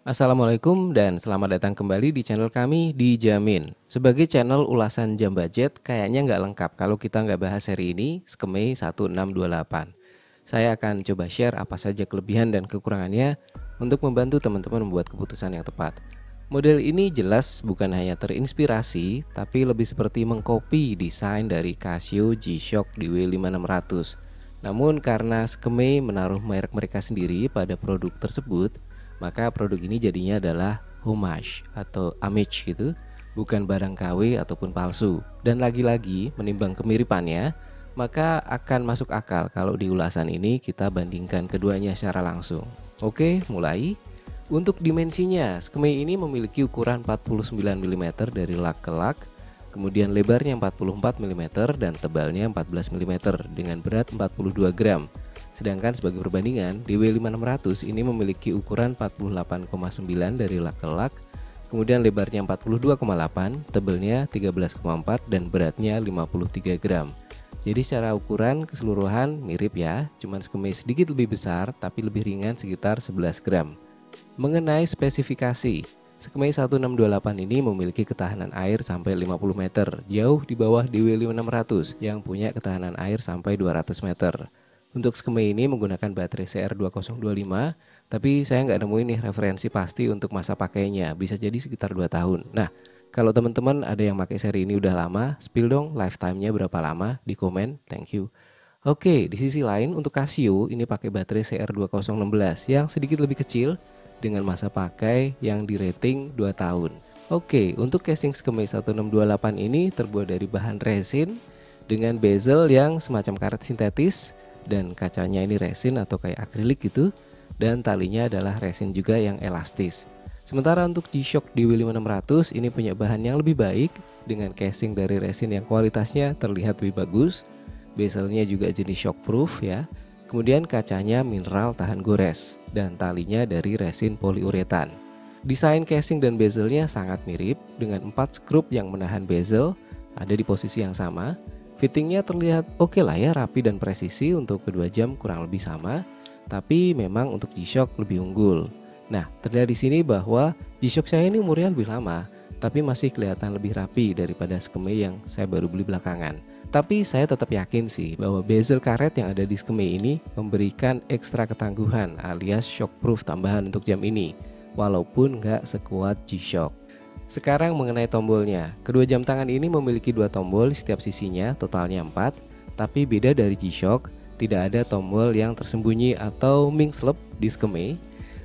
Assalamualaikum dan selamat datang kembali di channel kami Dijamin. Sebagai channel ulasan jam budget, kayaknya nggak lengkap kalau kita nggak bahas seri ini, Skeme 1628. Saya akan coba share apa saja kelebihan dan kekurangannya untuk membantu teman-teman membuat keputusan yang tepat. Model ini jelas bukan hanya terinspirasi, tapi lebih seperti mengcopy desain dari Casio G-Shock DW5600. Namun karena Skeme menaruh merek mereka sendiri pada produk tersebut, maka produk ini jadinya adalah homage atau homage gitu, bukan barang KW ataupun palsu. Dan lagi-lagi menimbang kemiripannya, maka akan masuk akal kalau di ulasan ini kita bandingkan keduanya secara langsung. Oke, mulai. Untuk dimensinya, Skeme ini memiliki ukuran 49 mm dari lak ke lak, kemudian lebarnya 44 mm dan tebalnya 14 mm dengan berat 42 gram. Sedangkan sebagai perbandingan, DW5600 ini memiliki ukuran 48,9 dari lak ke lak, kemudian lebarnya 42,8, tebelnya 13,4 dan beratnya 53 gram. Jadi secara ukuran keseluruhan mirip ya, cuman Skeme sedikit lebih besar tapi lebih ringan sekitar 11 gram. Mengenai spesifikasi, Skeme 1628 ini memiliki ketahanan air sampai 50 meter, jauh di bawah DW5600 yang punya ketahanan air sampai 200 meter. Untuk Skeme ini menggunakan baterai CR2025, tapi saya nggak nemuin nih referensi pasti untuk masa pakainya, bisa jadi sekitar 2 tahun. Nah, kalau teman-teman ada yang pakai seri ini udah lama, spill dong lifetime-nya berapa lama di komen, thank you. Oke, di sisi lain untuk Casio ini pakai baterai CR2016 yang sedikit lebih kecil dengan masa pakai yang di rating 2 tahun. Oke, untuk casing Skeme 1628 ini terbuat dari bahan resin dengan bezel yang semacam karet sintetis, dan kacanya ini resin atau kayak akrilik gitu, dan talinya adalah resin juga yang elastis. Sementara untuk G-Shock DW5600 ini punya bahan yang lebih baik dengan casing dari resin yang kualitasnya terlihat lebih bagus, bezelnya juga jenis shockproof ya, kemudian kacanya mineral tahan gores dan talinya dari resin poliuretan. Desain casing dan bezelnya sangat mirip dengan 4 skrup yang menahan bezel ada di posisi yang sama. Fittingnya terlihat oke lah ya, rapi dan presisi. Untuk kedua jam kurang lebih sama, tapi memang untuk G-Shock lebih unggul. Nah, terlihat di sini bahwa G-Shock saya ini umurnya lebih lama, tapi masih kelihatan lebih rapi daripada Skeme yang saya baru beli belakangan. Tapi saya tetap yakin sih bahwa bezel karet yang ada di Skeme ini memberikan ekstra ketangguhan alias shockproof tambahan untuk jam ini, walaupun nggak sekuat G-Shock. Sekarang mengenai tombolnya, kedua jam tangan ini memiliki 2 tombol di setiap sisinya, totalnya 4. Tapi beda dari G-Shock, tidak ada tombol yang tersembunyi atau mingslep di Skeme.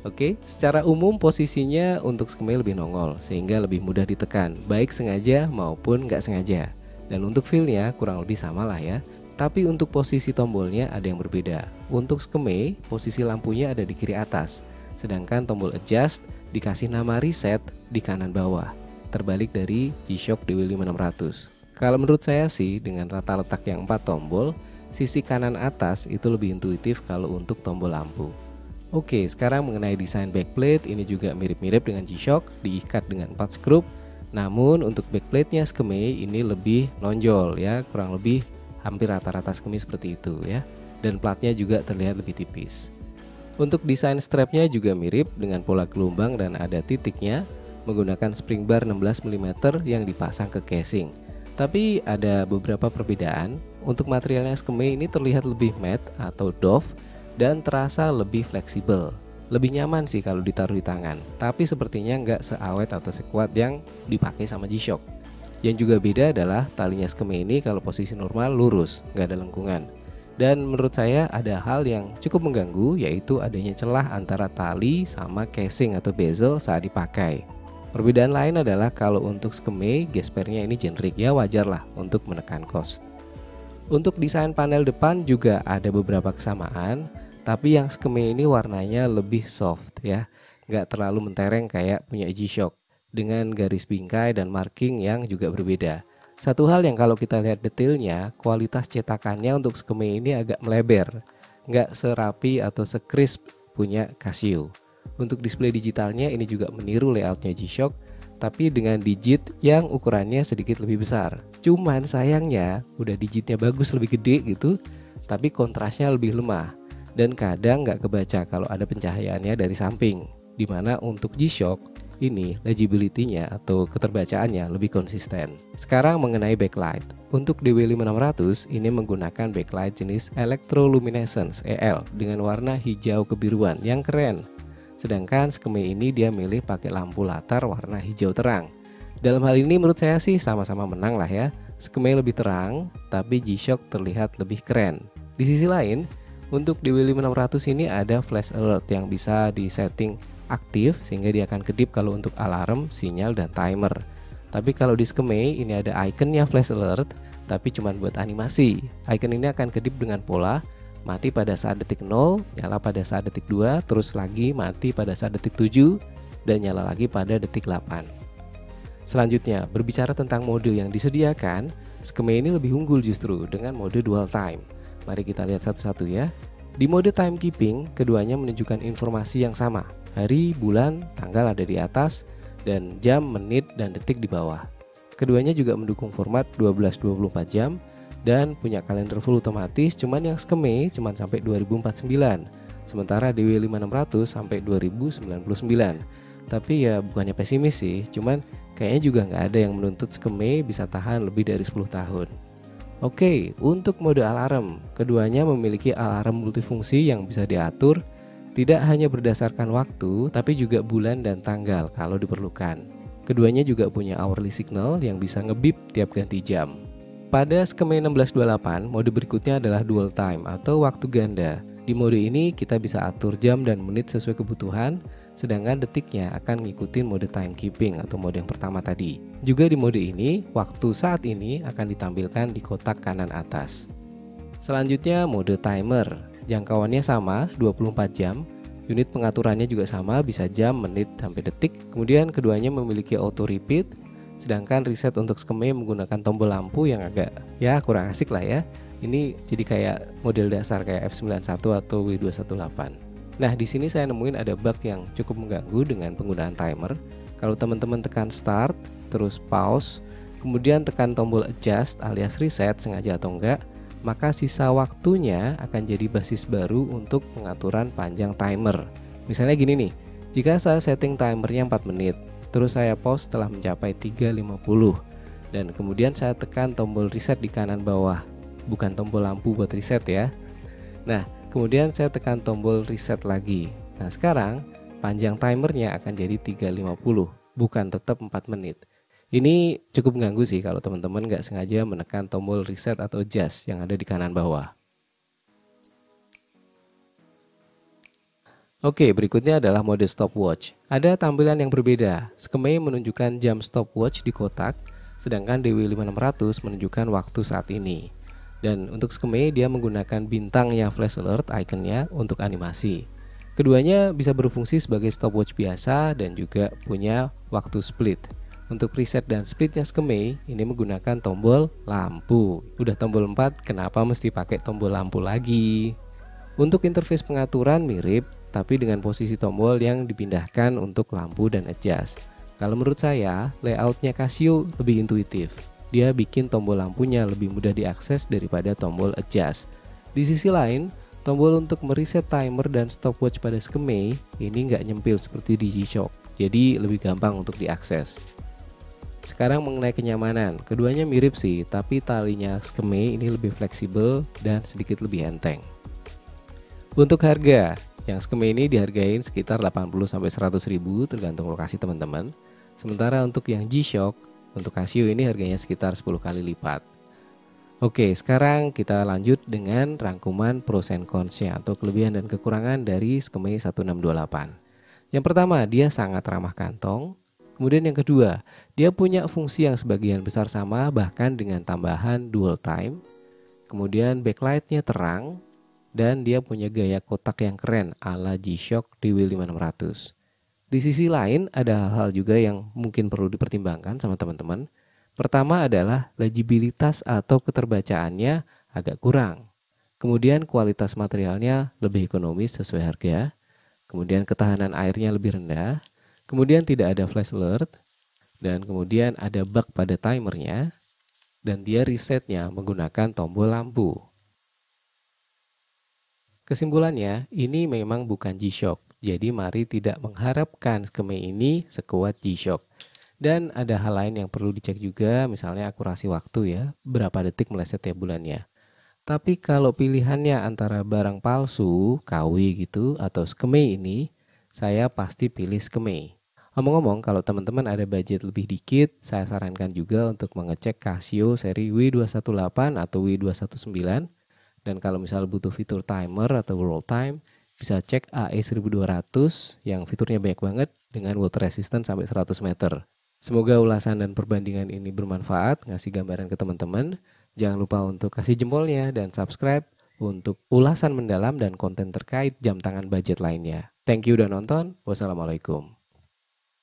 Oke, secara umum posisinya untuk Skeme lebih nongol sehingga lebih mudah ditekan, baik sengaja maupun nggak sengaja. Dan untuk feel-nya kurang lebih sama lah ya. Tapi untuk posisi tombolnya ada yang berbeda. Untuk Skeme, posisi lampunya ada di kiri atas, sedangkan tombol adjust dikasih nama reset di kanan bawah, terbalik dari G-Shock DW5600. Kalau menurut saya sih dengan rata letak yang 4 tombol, sisi kanan atas itu lebih intuitif kalau untuk tombol lampu. Oke, sekarang mengenai desain backplate, ini juga mirip-mirip dengan G-Shock, diikat dengan 4 skrup. Namun untuk backplate-nya Skeme ini lebih nonjol ya, kurang lebih hampir rata-rata Skeme seperti itu ya. Dan platnya juga terlihat lebih tipis. Untuk desain strapnya juga mirip dengan pola gelombang dan ada titiknya, menggunakan spring bar 16 mm yang dipasang ke casing. Tapi ada beberapa perbedaan. Untuk materialnya Skeme ini terlihat lebih matte atau doff dan terasa lebih fleksibel. Lebih nyaman sih kalau ditaruh di tangan, tapi sepertinya nggak seawet atau sekuat yang dipakai sama G-Shock. Yang juga beda adalah talinya Skeme ini kalau posisi normal lurus, nggak ada lengkungan. Dan menurut saya ada hal yang cukup mengganggu, yaitu adanya celah antara tali sama casing atau bezel saat dipakai. Perbedaan lain adalah kalau untuk Skeme, gespernya ini generik ya, wajar lah untuk menekan cost. Untuk desain panel depan juga ada beberapa kesamaan, tapi yang Skeme ini warnanya lebih soft ya, nggak terlalu mentereng kayak punya G-Shock, dengan garis bingkai dan marking yang juga berbeda. Satu hal yang kalau kita lihat detailnya, kualitas cetakannya untuk Skeme ini agak melebar, nggak serapi atau sekrisp punya Casio. Untuk display digitalnya ini juga meniru layoutnya G-Shock, tapi dengan digit yang ukurannya sedikit lebih besar. Cuman sayangnya udah digitnya bagus, lebih gede gitu, tapi kontrasnya lebih lemah dan kadang nggak kebaca kalau ada pencahayaannya dari samping. dimana untuk G-Shock ini legibility-nya atau keterbacaannya lebih konsisten. Sekarang mengenai backlight. Untuk DW5600 ini menggunakan backlight jenis electroluminescence EL dengan warna hijau kebiruan yang keren. Sedangkan Skeme ini dia milih pakai lampu latar warna hijau terang. Dalam hal ini menurut saya sih sama-sama menang lah ya. Skeme lebih terang, tapi G-Shock terlihat lebih keren. Di sisi lain, untuk DW5600 ini ada flash alert yang bisa disetting aktif sehingga dia akan kedip kalau untuk alarm, sinyal, dan timer. Tapi kalau di Skeme ini ada ikonnya flash alert, tapi cuma buat animasi. Icon ini akan kedip dengan pola mati pada saat detik 0, nyala pada saat detik 2, terus lagi mati pada saat detik 7, dan nyala lagi pada detik 8. Selanjutnya, berbicara tentang mode yang disediakan, Skeme ini lebih unggul justru dengan mode dual time. Mari kita lihat satu-satu ya. Di mode timekeeping, keduanya menunjukkan informasi yang sama. Hari, bulan, tanggal ada di atas, dan jam, menit, dan detik di bawah. Keduanya juga mendukung format 12-24 jam dan punya kalender full otomatis, cuman yang Skeme cuman sampai 2049, sementara DW5600 sampai 2099. Tapi ya bukannya pesimis sih, cuman kayaknya juga nggak ada yang menuntut Skeme bisa tahan lebih dari 10 tahun. Oke, untuk mode alarm, keduanya memiliki alarm multifungsi yang bisa diatur tidak hanya berdasarkan waktu, tapi juga bulan dan tanggal kalau diperlukan. Keduanya juga punya hourly signal yang bisa ngebip tiap ganti jam. Pada Skeme 1628, mode berikutnya adalah dual time atau waktu ganda. Di mode ini kita bisa atur jam dan menit sesuai kebutuhan, sedangkan detiknya akan ngikutin mode timekeeping atau mode yang pertama tadi. Juga di mode ini, waktu saat ini akan ditampilkan di kotak kanan atas. Selanjutnya mode timer. Jangkauannya sama, 24 jam. Unit pengaturannya juga sama, bisa jam, menit, sampai detik. Kemudian keduanya memiliki auto repeat, sedangkan reset untuk Skeme menggunakan tombol lampu yang agak ya kurang asik lah ya. Ini jadi kayak model dasar kayak F91 atau W218. Nah, di sini saya nemuin ada bug yang cukup mengganggu dengan penggunaan timer. Kalau teman-teman tekan start, terus pause, kemudian tekan tombol adjust alias reset sengaja atau enggak, maka sisa waktunya akan jadi basis baru untuk pengaturan panjang timer. Misalnya gini nih, jika saya setting timernya 4 menit, terus saya pause setelah mencapai 3.50, dan kemudian saya tekan tombol reset di kanan bawah, bukan tombol lampu buat reset ya. Nah, kemudian saya tekan tombol reset lagi. Nah, sekarang panjang timernya akan jadi 3.50, bukan tetap 4 menit. Ini cukup mengganggu sih kalau teman-teman nggak sengaja menekan tombol reset atau adjust yang ada di kanan bawah. Oke, berikutnya adalah mode stopwatch. Ada tampilan yang berbeda. Skeme menunjukkan jam stopwatch di kotak, sedangkan DW5600 menunjukkan waktu saat ini. Dan untuk Skeme dia menggunakan bintangnya flash alert ikonnya untuk animasi. Keduanya bisa berfungsi sebagai stopwatch biasa dan juga punya waktu split. Untuk reset dan splitnya Skeme ini menggunakan tombol lampu. Udah tombol 4, kenapa mesti pakai tombol lampu lagi? Untuk interface pengaturan mirip, tapi dengan posisi tombol yang dipindahkan untuk lampu dan adjust. Kalau menurut saya, layoutnya Casio lebih intuitif. Dia bikin tombol lampunya lebih mudah diakses daripada tombol adjust. Di sisi lain, tombol untuk mereset timer dan stopwatch pada Skeme ini nggak nyempil seperti di G-Shock, jadi lebih gampang untuk diakses. Sekarang mengenai kenyamanan, keduanya mirip sih, tapi talinya Skeme ini lebih fleksibel dan sedikit lebih enteng. Untuk harga, yang Skeme ini dihargain sekitar 80-100 ribu tergantung lokasi teman-teman. Sementara untuk yang G-Shock, untuk Casio ini harganya sekitar 10 kali lipat. Oke, sekarang kita lanjut dengan rangkuman pros and cons-nya atau kelebihan dan kekurangan dari Skeme 1628. Yang pertama, dia sangat ramah kantong. Kemudian yang kedua, dia punya fungsi yang sebagian besar sama bahkan dengan tambahan dual time. Kemudian backlightnya terang dan dia punya gaya kotak yang keren ala G-Shock DW5600. Di sisi lain ada hal-hal juga yang mungkin perlu dipertimbangkan sama teman-teman. Pertama adalah legibilitas atau keterbacaannya agak kurang. Kemudian kualitas materialnya lebih ekonomis sesuai harga. Kemudian ketahanan airnya lebih rendah. Kemudian tidak ada flash alert. Dan kemudian ada bug pada timernya. Dan dia resetnya menggunakan tombol lampu. Kesimpulannya, ini memang bukan G-Shock, Jadi mari tidak mengharapkan Skeme ini sekuat G-Shock. Dan ada hal lain yang perlu dicek juga, misalnya akurasi waktu ya, berapa detik meleset tiap bulannya. Tapi kalau pilihannya antara barang palsu, KW gitu, atau Skeme ini, saya pasti pilih Skeme. Ngomong-ngomong, kalau teman-teman ada budget lebih dikit, saya sarankan juga untuk mengecek Casio seri W218 atau W219. Dan kalau misal butuh fitur timer atau roll time, bisa cek AE1200 yang fiturnya banyak banget dengan water resistant sampai 100 meter. Semoga ulasan dan perbandingan ini bermanfaat, ngasih gambaran ke teman-teman. Jangan lupa untuk kasih jempolnya dan subscribe untuk ulasan mendalam dan konten terkait jam tangan budget lainnya. Thank you udah nonton. Wassalamualaikum.